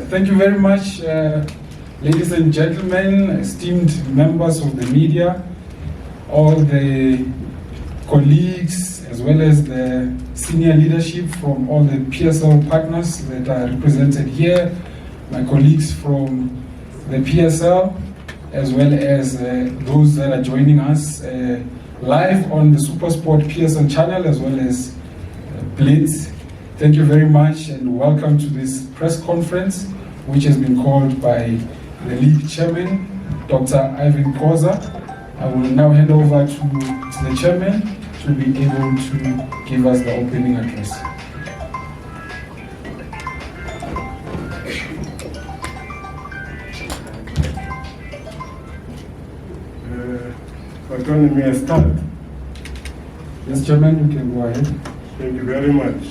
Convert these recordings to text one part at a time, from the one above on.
Thank you very much, ladies and gentlemen, esteemed members of the media, all the colleagues, as well as the senior leadership from all the PSL partners that are represented here, my colleagues from the PSL, as well as those that are joining us live on the SuperSport PSL channel, as well as Blitz. Thank you very much and welcome to this press conference, which has been called by the league chairman, Dr. Ivan Koza. I will now hand over to the chairman to be able to give us the opening address. May I start? Yes, Chairman, you can go ahead. Thank you very much.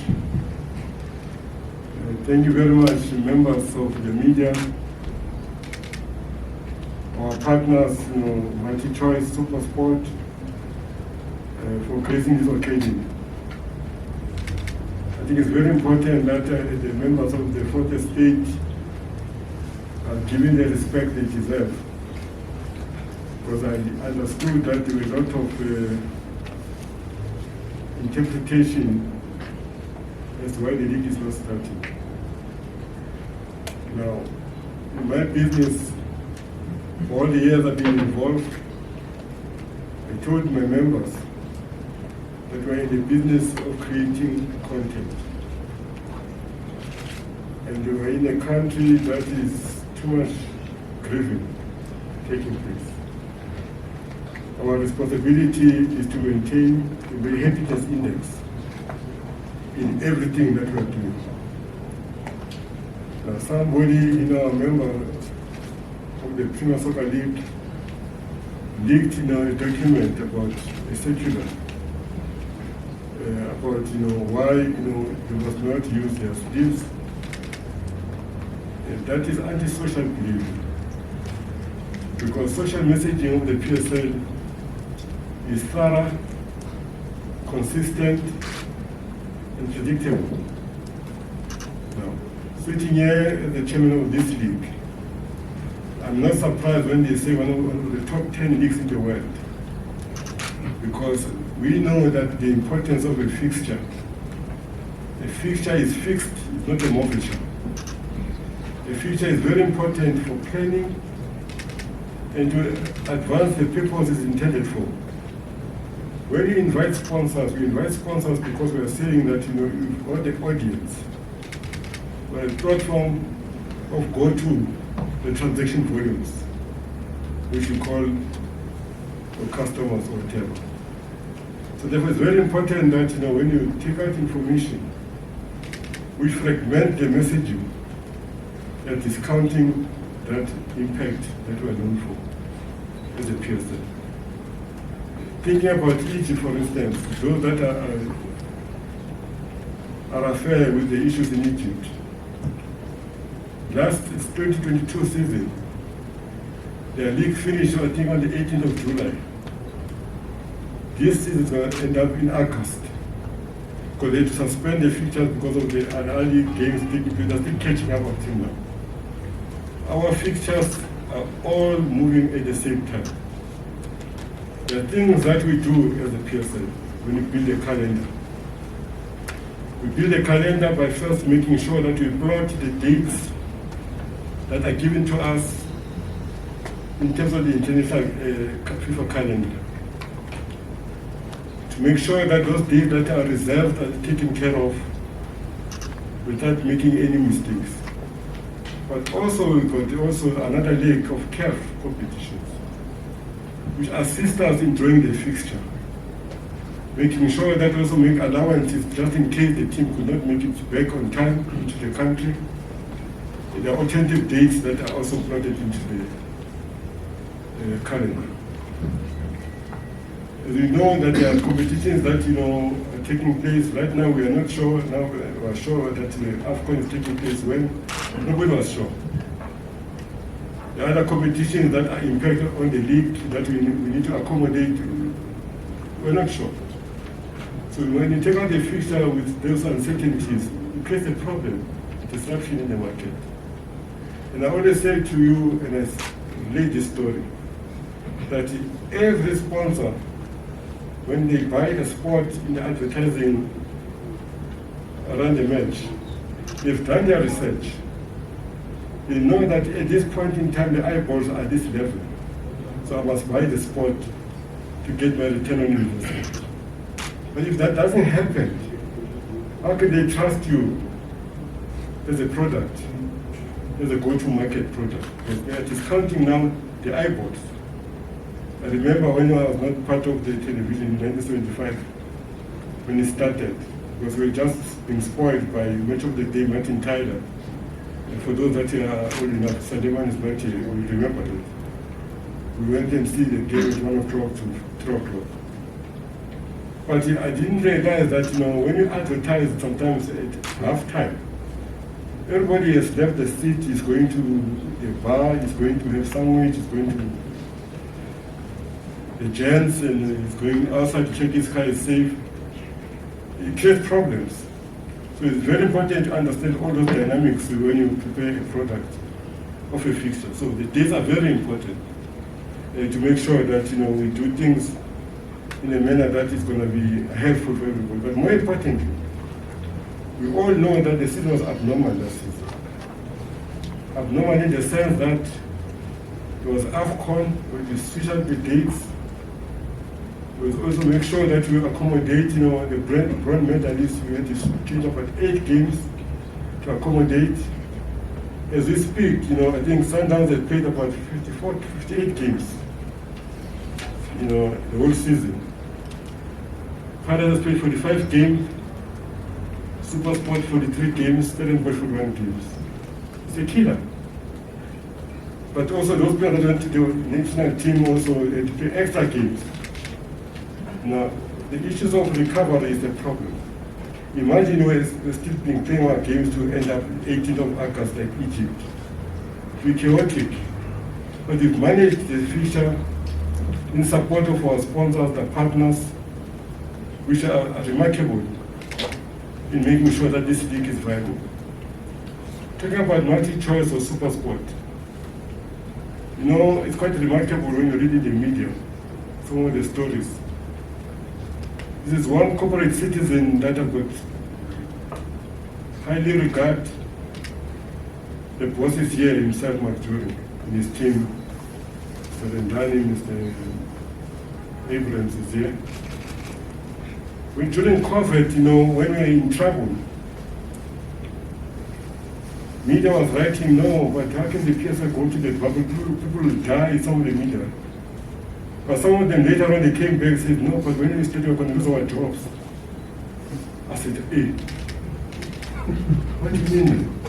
Thank you very much, members of the media, our partners, MultiChoice, SuperSport, for gracing this occasion. I think it's very important that the members of the fourth estate are given the respect they deserve. Because I understood that there were a lot of interpretation as to why the league is not starting. Now, in my business, for all the years I've been involved, I told my members that we're in the business of creating content. And we're in a country that is too much grieving taking place. Our responsibility is to maintain a very happiness index in everything that we are doing. Now, somebody, a member of the Premier Soccer League, leaked a document about a circular about why you must not use their sleeves, and that is anti-social behavior. Because social messaging of the PSL is thorough, consistent, and predictable. Now, sitting here as the chairman of this league, I'm not surprised when they say one of the top 10 leagues in the world, because we know that the importance of a fixture. A fixture is fixed, it's not a mortgage. A fixture is very important for planning and to advance the purpose it's intended for. When you invite sponsors, we invite sponsors because we are saying that you've got the audience. We're a platform of go-to the transaction volumes, which we call customers or whatever. So therefore it's very important that when you take out information which fragment the messaging, that discounting that impact that we are known for as a PSL. Thinking about Egypt, for instance, those that are affair with the issues in Egypt. Last 2022 season, their league finished, I think, on the 18th of July. This season is going to end up in August, because they had to suspend the fixtures because of the early games taking place. They're still catching up until now. Our fixtures are all moving at the same time. There are things that we do as a PSL when we build a calendar. We build a calendar by first making sure that we plot the dates that are given to us in terms of the international FIFA calendar. To make sure that those dates that are reserved are taken care of without making any mistakes. But also we've got another leg of CAF competitions, which assist us in drawing the fixture, making sure that we also make allowances just in case the team could not make it back on time into the country. There are alternative dates that are also plotted into the calendar. As we know that there are competitions that are taking place right now. We are not sure. Now we are sure that the AFCON is taking place when nobody was sure. There are other competitions that are impacted on the league that we need to accommodate. We're not sure. So when you take out the fixture with those uncertainties, it creates a problem, disruption in the market. And I always say to you, and I relate this story, that every sponsor, when they buy a spot in the advertising around the match, they've done their research. They know that at this point in time, the eyeballs are at this level. So I must buy the spot to get my return on investment. But if that doesn't happen, how can they trust you as a product, as a go-to-market product? Because they are discounting now the eyeballs. I remember when I was not part of the television in 1975, when it started, because we were just being spoiled by Match of the Day, Martin Tyler. And for those that are old enough, Sunday morning is Marty, will remember it. We went and see the game at 1 o'clock to 3 o'clock. But I didn't realize that, when you advertise sometimes at half time, everybody has left the seat, is going to the bar, is going to have sandwich, is going to the gents, and is going outside to check his car is safe. It creates problems. So it's very important to understand all those dynamics when you prepare a product of a fixture. So the days are very important to make sure that we do things in a manner that is going to be helpful for everybody. But more importantly, we all know that the season was abnormal last season. Abnormal in the sense that there was AFCON, where we switched out the dates. We also make sure that we accommodate, the bronze medalists. We had to change up at 8 games to accommodate. As we speak, I think Sundowns had played about 54 to 58 games, the whole season. Pirates played 45 games, SuperSport 43 games, Stellenbosch 41 games. It's a killer. But also those players that went to the national team also had to play extra games. Now, the issues of recovery is the problem. Imagine we're still playing our games to end up 18th of August like Egypt. It will be chaotic. But we've managed the future in support of our sponsors, the partners, which are remarkable in making sure that this league is viable. Talking about multi-choice or super sport, it's quite remarkable when you read in the media some of the stories. This is one corporate citizen that I've got highly regard. The boss is here himself, Mark Jury, and his team, Mr. Rendani, Mr. Abrams is here. During COVID, when we were in trouble, media was writing, no, but how can the PSL go to the bubble? People will die, some of the media. But some of them later on they came back and said, no, but when we started, we're going to lose our jobs. I said, hey, what do you mean?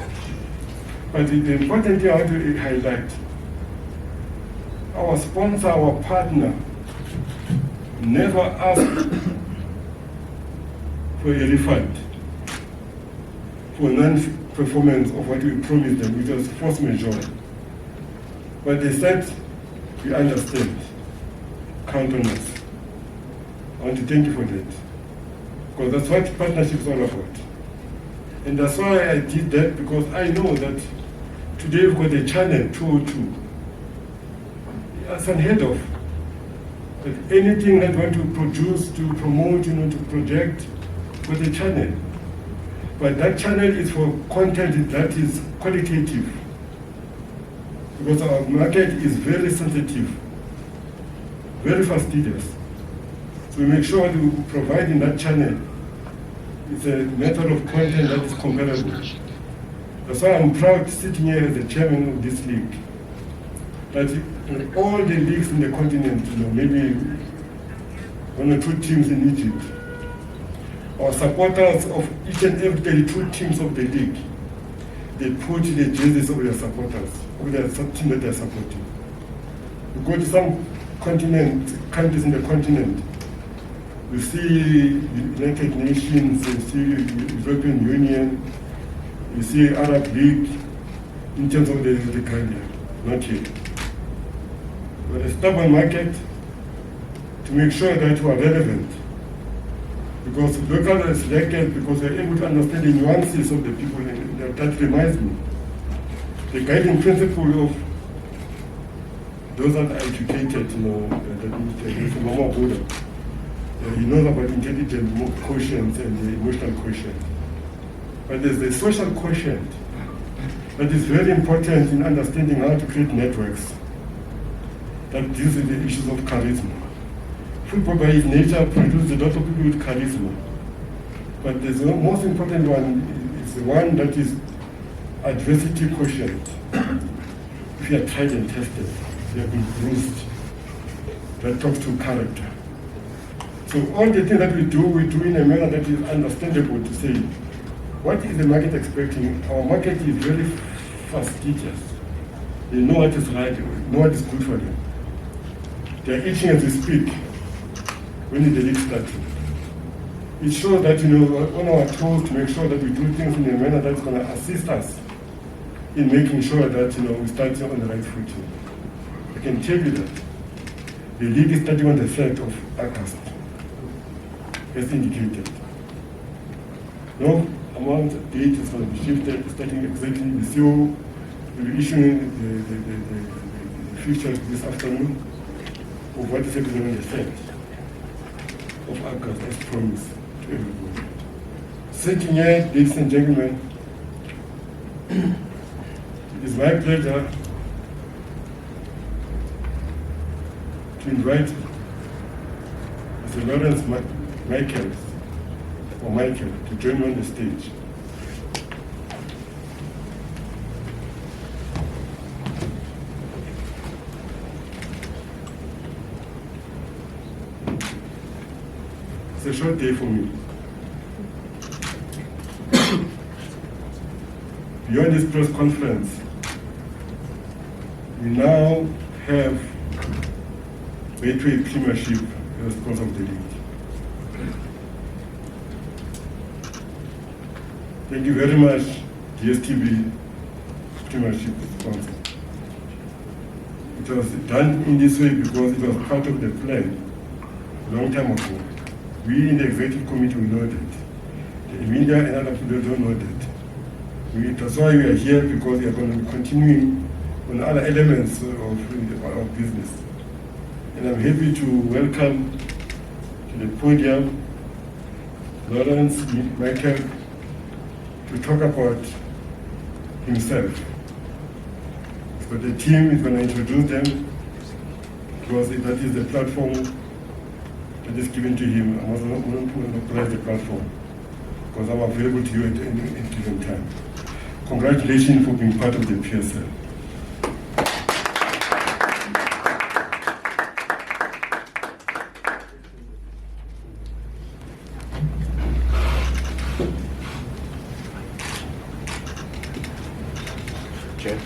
But the important thing I want to highlight, our sponsor, our partner, never asked for a refund for non-performance of what we promised them, which was force majeure. But they said, we understand. Count on us. I want to thank you for that. Because that's what partnership is all about. And that's why I did that, because I know that today we've got a channel 202. That's unheard of. But anything that we want to produce, to promote, to project, with a channel. But that channel is for content that is qualitative. Because our market is very sensitive, very fastidious. So we make sure that we provide in that channel. It's a matter of content that is comparable. That's why I'm proud sitting here as the chairman of this league. That in all the leagues in the continent, maybe 1 or 2 teams in Egypt, our supporters of each and every 2 teams of the league, they put the jerseys of their supporters, of their team that they're supporting. You go to some countries in the continent, you see United Nations, you see European Union, you see Arab League, in terms of the Caribbean, not here. But a stubborn market to make sure that we are relevant. Because local is selected because we're able to understand the nuances of the people, and that reminds me. the guiding principle of those that are educated, that normal order. He knows about intelligent quotient and the emotional quotient. But there's the social quotient that is very important in understanding how to create networks that deals with the issues of charisma. Football by its nature produces a lot of people with charisma. But the most important one is the one that is adversity quotient. If you are tried and tested, you have been bruised. That talks to character. So all the things that we do in a manner that is understandable to say, what is the market expecting? Our market is very fastidious. They know what is right, they know what is good for them. They are itching as we speak when the league starts. It shows that, on our toes to make sure that we do things in a manner that's going to assist us in making sure that, we start on the right footing. I can tell you that the league is starting on the 3rd of August, as indicated. No amount of date is going to be shifted, starting exactly. The CEO will be issuing the fixtures this afternoon of what is happening on the 3rd of August, as promised to everybody. Sitting here, ladies and gentlemen, it is my pleasure to invite Mr. Lawrence Michael to join me on the stage. It's a short day for me. Beyond this press conference, we now have Betway Premiership as sponsor of the league. Thank you very much, DSTV Premiership sponsor. It was done in this way because it was part of the plan a long time ago. We in the executive committee, we know that. The media and other people don't know that. That's why we are here, because we are going to be continuing on other elements of our business. And I'm happy to welcome to the podium Lawrence Michael to talk about himself. So the team is going to introduce them, because that is the platform that is given to him. I'm also not going to monopolize the platform, because I'm available to you at any given time. Congratulations for being part of the PSL. Chair.